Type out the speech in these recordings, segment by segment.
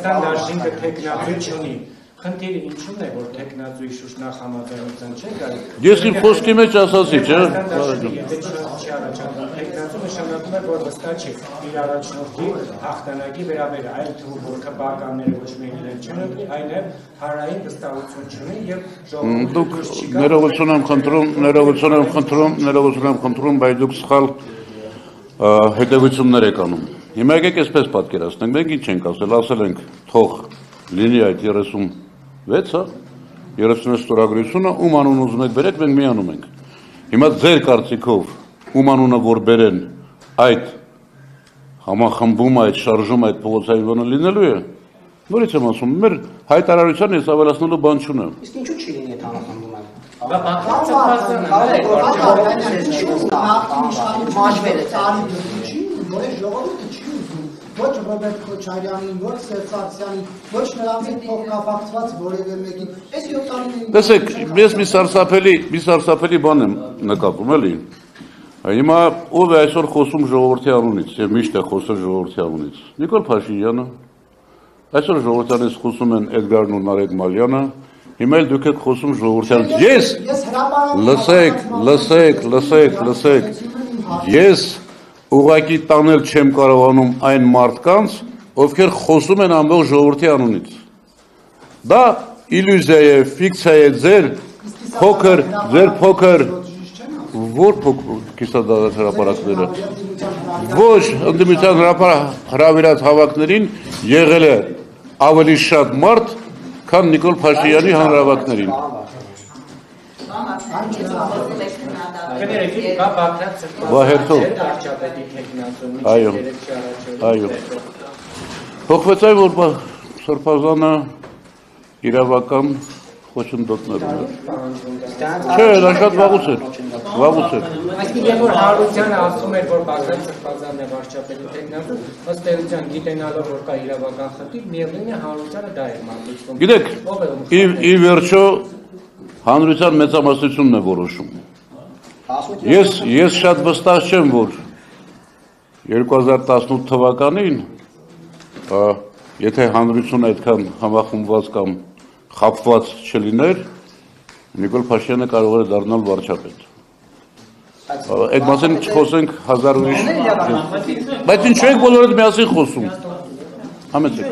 Հայաստան դաշինքը տեխնացու չունի։ Խնդիրը ինչու՞ն է, որ տեխնացուի շուշ նախամատեղության չէ գալի։ Ես իմ խոսքի մեջ ասացի, չէ՞։ Տեխնացու նշանակում է, որ վստահ չի իր առաջնորդի հաղթանակի վերաբերյալ, այլ թվում որ քպականները ոչ միայն իրեն չեն օգնի, այլև հարային վստահություն չունի եւ ներողություն եմ խնդրում, բայց դուք սխալ հետևություններ եք անում։ Հիմա եկեք այսպես պատկերացնենք, մենք ինչ ենք ասել ենք թող լինի այդ 36-ը, 36 ստորագրությունը, ում անուն ուզում եք բերեք, մենք միանում ենք։ Հիմա ձեր կարծիքով ում անունը որ բերեն այդ համախմբումը, այդ շարժումը, այդ փողոցային բանը լինելու է։ Նորից եմ ասում, մեր հայտարարության ես ավելացնելու բան չունեմ։ Իսկ ինչու չի լինի այդ համախմբումը։ Ոչ Ռոբերտ Քոչարյանին, ոչ Սերսարսյանին, ոչ նրանցից փոխկապակցված որևէ մեկին։ Այս 7 տարիներին Տեսեք, ես մի սարսափելի բան եմ նկատում, էլի։ Հիմա ով է այսօր խոսում ժողովրդի անունից եւ միշտ է խոսել ժողովրդի անունից։ Նիկոլ Փաշինյանը, այսօր ժողովրդի անունից խոսում են Էդգարն ու Նարեկ Մալյանը, հիմա էլ դուք եք խոսում ժողովրդի անունից։ Ես ուղղակի տանել չեմ կարողանում այն մարդկանց, ովքեր խոսում են ամբողջ ժողովրդի անունից։ Դա իլյուզիա է, ֆիկցիա է, ձեր փոքր որ կիսադադար հրապարակները ոչ ընդդիմության հրավիրած հավաքներին եղել է ավելի շատ մարդ, քան Նիկոլ Փաշինյանի հանրահավաքներին։ Վահերթով այո փոխվեց այն որ Սրբազանը իրավական խոչընդոտներում էր չէ դա շատ վաղուց էր Այսինքն երբ որ Հարությունյանը ասում էր որ Բագրատ Սրբազանն է վարչապետի տեխնացու ըստ էության գիտենալով որ կա իրավական խնդիր միևնույն է Հարությունյանը դա էր մատուցվում Գիտեք ի վերջո հանրության մեծամասնությունն է որոշում Ես շատ վստահ չեմ, որ 2018 թվականին, եթե հանրությունը այդքան համախմբված կամ խաբված չլիներ, Նիկոլ Փաշինյանը կարող էր դառնալ վարչապետ։ Այդ մասին չխոսենք հազար ուրիշ։ Բայց ինչու եք բոլորդ միասին խոսում։ Համեցեք։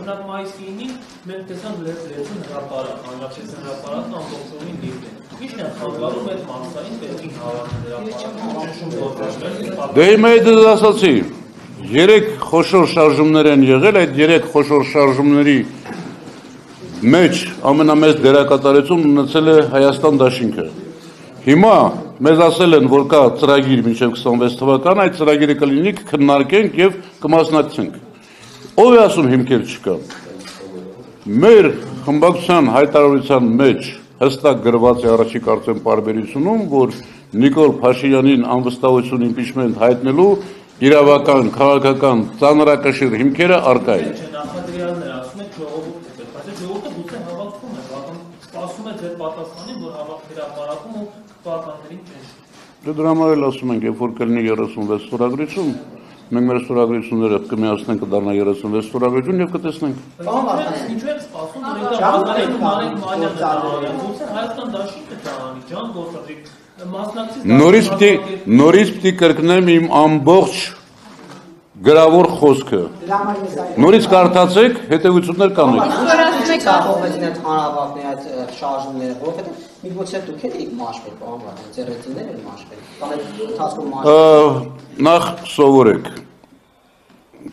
Օրինակ մայիսի 9-ին մենք տեսանք լեցուն հրապարակ, հանրապետության հրապարակն ամբողջովին լիվ է։ Ի՞նչն է խանգարում այդ մասային պետքին հավաքները։ Դե հիմա այդ ասացի, 3 խոշոր շարժումներ են եղել, այդ 3 խոշոր շարժումների մեջ ամենամեծ դերակատարություն ունեցել է Հայաստան դաշինքը։ Հիմա մեզ ասել են, որ կա ծրագիր մինչև 26 թվական, այդ ծրագիրը կլինի, կքննարկենք եւ կմասնակցենք։ Ով է ասում հիմքեր չկան։ Մեր խմբակցության հայտարարության մեջ հստակ գրված է առաջի կարծեմ պարբերությունում, որ Նիկոլ Փաշինյանին անվստահություն իմպիչմենտ հայտնելու իրավական, քաղաքական ծանրակշիռ հիմքերը առկա են։ Նախադրյալներ ասում են ժողովուրդը, բայց ժողովուրդը գուցե հավաքվում է, սպասում է ձեր պատասխանին, որ հավաքվերապարակում ու քվականներին չեն։ Դրա համար էլ ասում ենք, երբ որ կլինի 36 ստորագրություն, մենք մեր ստորագրությունները կմիացնենք կդառնա 36 ստորագրություն եւ կտեսնենք։ Ինչու եք սպասում, Հայաստան դաշինքը ճանի, ջան գործադրիկ Նորից պիտի կրկնեմ իմ ամբողջ գրավոր խոսքը։ Նորից կարդացեք, հետևություններ կանեք։ Նախ սովորեք։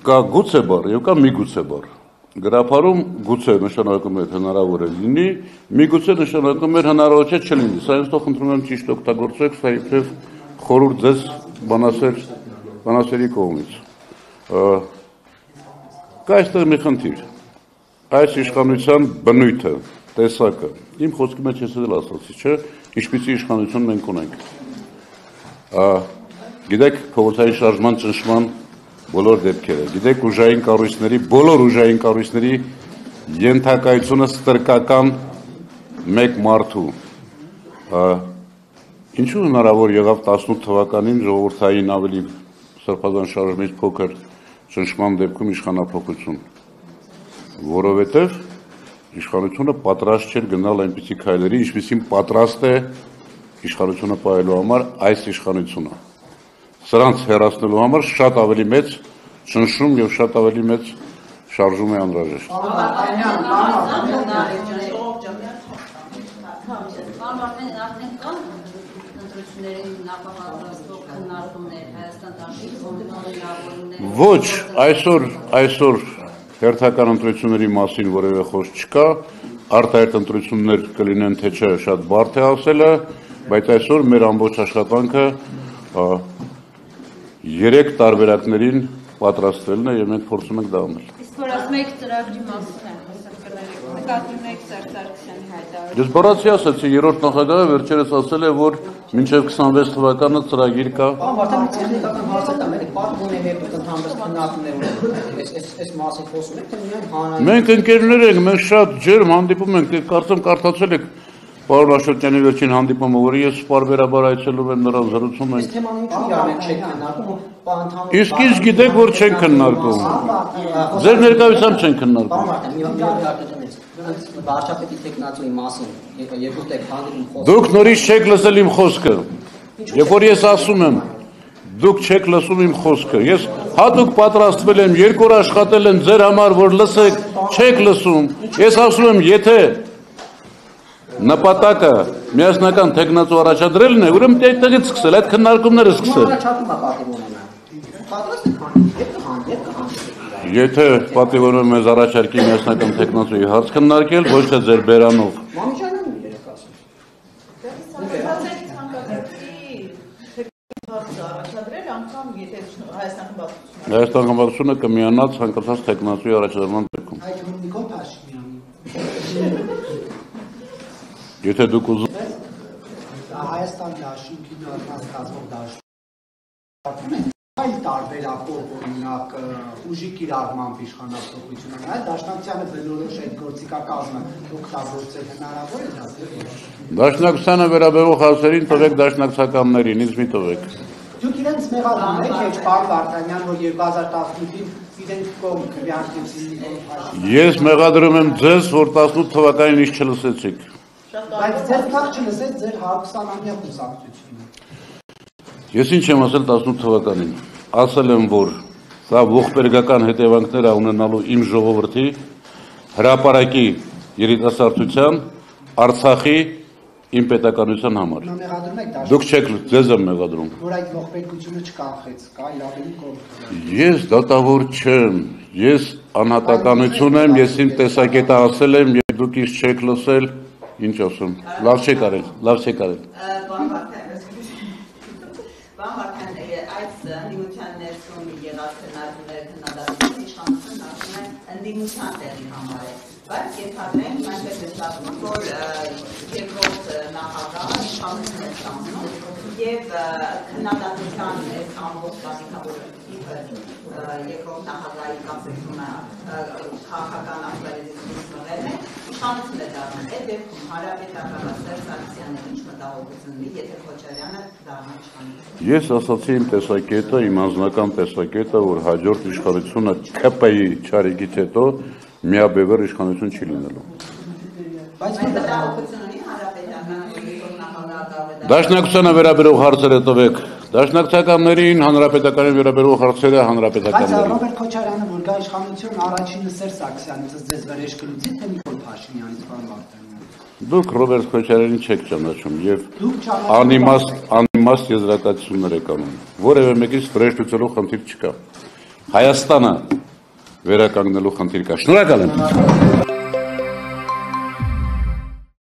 Կա գուցե բառ եւ կա միգուցե բառ։ Գրափարում գուցե նշանակում է հնարավոր է լինի, միգուցե նշանակում է հնարավոր չէ չլինի։ Սա ինձ թող խնդրում եմ ճիշտ օգտագործեք, սա իբրև խորհուրդ ձեզ բանասերի կողմից։ Կա այստեղ մի խնդիր։ Այս իշխանության բնույթը, տեսակը, իմ խոսքի մեջ ես էլ ասացի, չէ, ինչպիսի իշխանություն մենք ունենք։ Գիտեք փողոցային շարժման ճնշման բոլոր դեպքերը, գիտեք ուժային կառույցների, բոլոր ուժային կառույցների ենթակայությունը ստրկական մեկ մարդու։ Ինչու հնարավոր եղավ 18 թվականին ժողովրդային ավելի սրբազան շարժումից փոքր ճնշման դեպքում իշխանափոխություն, որովհետև իշխանությունը պատրաստ չէր գնալ այնպիսի քայլերի, ինչպիսին պատրաստ է իշխանությունը պահելու համար այս իշխանությունը։ Սրանց հեռացնելու համար շատ ավելի մեծ ճնշում եւ շատ ավելի մեծ շարժում է անհրաժեշտ։ Ոչ, այսօր հերթական ընտրությունների մասին որևէ խոսք չկա, արտահերթ ընտրություններ կլինեն թե չէ շատ բարդ է ասելը, բայց այսօր մեր ամբողջ աշխատանքը 3 տարբերակներին պատրաստվելն է եւ մենք փորձում ենք դա անել։ Իսկ որ ասում եք ծրագրի մասին է նկատում եք Սերժ Սարգսյանի հայտարարությունը։ Ես բառացի ասացի, երրորդ նախագահը վերջերս ասել է, որ մինչև 26 թվականը ծրագիր կա։ Արդեն տեխնիկական հարցը դա մենք պատմում ենք երբ ընդհանրապես քննարկումներ այս մասի խոսում ենք, թե միայն հանրային։ Մենք ընկերներ ենք, մենք շատ ջերմ հանդիպում ենք, կարծեմ կարդացել եք պարոն Աշոտյանի վերջին հանդիպումը, որը ես պարբերաբար այցելում եմ նրան զրուցում ենք։ Իսկ ինչ գիտեք, որ չենք քննարկում։ Ձեր ներկայությամբ չենք քննարկում։ Վարչապետի տեխնացուի մասին եկուտ եք հանդիպում խոսում։ Դուք նորից չեք լսել իմ խոսքը։ Երբ որ ես ասում եմ, դուք չեք լսում իմ խոսքը։ Ես հատուկ պատրաստվել եմ, 2 օր աշխատել եմ ձեր համար, որ լսեք, չեք լսում։ Ես ասում եմ, եթե նպատակը միասնական տեխնացու առաջադրելն է, ուրեմն այդտեղից սկսել, այդ քննարկումները սկսել։ Եթե պատիվորում մեզ առաջարկի միասնական տեխնացուի հարց քննարկել, ոչ թե ձեր բերանով։ Հայաստան խմբակցությունը կմիանա ցանկացած տեխնացուի առաջադրման դեպքում։ Եթե դուք ուզում Հայաստան դաշինքի նորմալ դաշինք այլ տարբերակով օրինակ ուժի կիրառմամբ իշխանափոխությունը, այլ դաշնակցությանը բնորոշ այդ գործիքակազմը օգտագործել հնարավոր է դա։ Դաշնակցությանը վերաբերող հարցերին տվեք դաշնակցականներին, ինձ մի տվեք։ Դուք իրենց մեղադրում եք, հեչ պարոն Վարդանյան, որ 2018-ին իրենք կողմ քվեարկեցին։ Ես մեղադրում եմ ձեզ, որ 18 թվականին ինչ չլսեցիք։ Բայց ձեր թող չլսեց ձեր 120-ամյա կուսակցությունը։ Ես ինչ եմ ասել 18 թվականին։ Ասել եմ, որ սա ողբերգական հետևանքներ է ունենալու իմ ժողովրդի, հրապարակի երիտասարդության, Արցախի, իմ պետականության համար։ Դուք չեք, ձեզ եմ մեղադրում։ Որ այդ ողբերգությունը չկանխեց, կա իր ավելի կողմ։ Ես դատավոր չեմ, ես անհատականություն եմ, ես իմ տեսակետը ասել եմ, եւ դուք ինձ չեք լսել, ինչ ասում։ Լավ չեք արել, լավ չեք արել։ Բան Վարդան, այս ընդդիմության ներսում եղած քննարկումները քննադատությունից իշխանությունն ասում է ընդդիմության տեղի համար է, բայց ենթադրենք այնպես է ստացվում, որ երկրորդ նախագահը իշխանություն է ստանում եւ քննադատության այս ամբողջ բացիկավորը երկրորդ նախագահի կապսեցումը քաղաքական ասպարեզից մղել է, իշխանություն է դառնում։ Այդ դեպքում հանրապետական Սերժ Սարգսյանը ինչ մտահոգություն ունի, եթե Քոչարյանը դառնա իշխանություն։ Ես ասացի իմ տեսակետը, իմ անձնական տեսակետը, որ հաջորդ իշխանությունը ԿՊ-ի չարիքից հետո միաբևեռ իշխանություն չի լինելու։ Բայց մտահոգություն ունի հանրապետական նախագահը։ Դաշնակցությանը վերաբերող հարցերը տվեք դաշնակցականներին, հանրապետականին վերաբերող հարցերը հանրապետականներին։ Բայց Ռոբերտ Քոչարյանը որ գա իշխանություն, առաջինը Սերժ Սարգսյանից ձեզ վրեժ կլուծի, թե Նիկոլ Փաշինյանից պարոն Վարդանյան։ Դուք Ռոբերտ Քոչարյանին չեք ճանաչում եւ անիմաստ եզրակացություններ եք անում։ Որևէ մեկից վրեժ լուծելու խնդիր չկա։ Հայաստանը վերականգնելու խնդիր կա։ Շնորհակալ եմ։